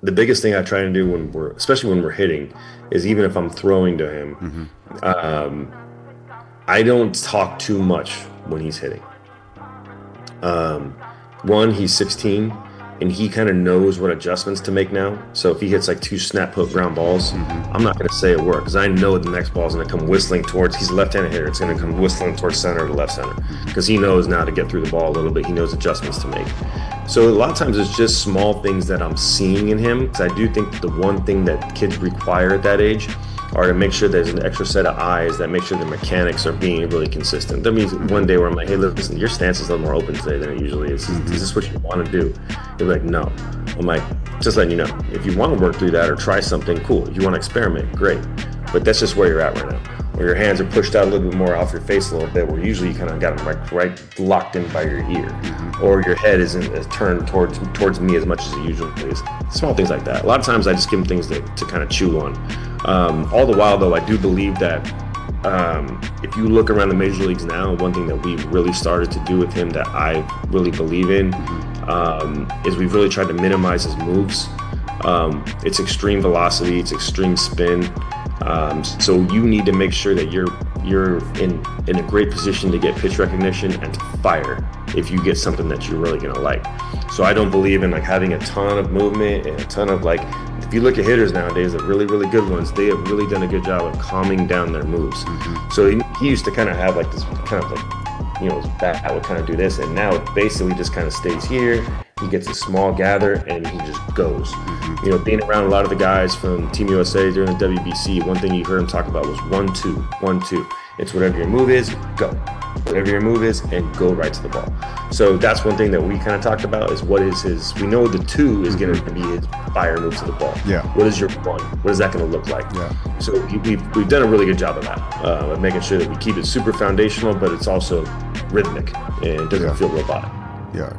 the biggest thing I try to do especially when we're hitting, is even if I'm throwing to him, um, I don't talk too much when he's hitting. Um, One, he's 16, and he kind of knows what adjustments to make now. So if he hits like two snap hook ground balls, I'm not going to say a word because I know the next ball is going to come whistling towards. He's a left-handed hitter. It's going to come whistling towards center to left center because he knows now to get through the ball a little bit. He knows adjustments to make. So a lot of times it's just small things that I'm seeing in him, because I do think that the one thing that kids require at that age are to make sure there's an extra set of eyes that make sure the mechanics are being really consistent. That means one day where I'm like, hey, listen, your stance is a little more open today than it usually is. Is this what you want to do? They're like, no. I'm like, just letting you know. If you want to work through that or try something, cool. If you want to experiment, great. But that's just where you're at right now. Where your hands are pushed out a little bit more off your face a little bit, where usually you kind of got them right locked in by your ear, or your head isn't as turned towards me as much as it usually is. Small things like that. A lot of times I just give them things to kind of chew on. All the while, though, I do believe that if you look around the major leagues now, one thing that we've really started to do with him that I really believe in is we've really tried to minimize his moves. It's extreme velocity, it's extreme spin. So you need to make sure that you're in a great position to get pitch recognition and to fire if you get something that you're really gonna like. So I don't believe in like having a ton of movement and a ton of like. If you look at hitters nowadays, the really, really good ones, they have really done a good job of calming down their moves. So he used to kind of have like this kind of like, his bat would kind of do this, and now it basically just kind of stays here. He gets a small gather and he just goes. Being around a lot of the guys from Team USA during the WBC, one thing you heard him talk about was 1-2, 1-2. It's whatever your move is, go. Whatever your move is, and go right to the ball. So that's one thing that we kind of talked about is what is his. We know the 2 is going to be his fire move to the ball. Yeah. What is your 1? What is that going to look like? Yeah. So we've done a really good job of that, of making sure that we keep it super foundational, but it's also rhythmic and it doesn't feel robotic. Yeah.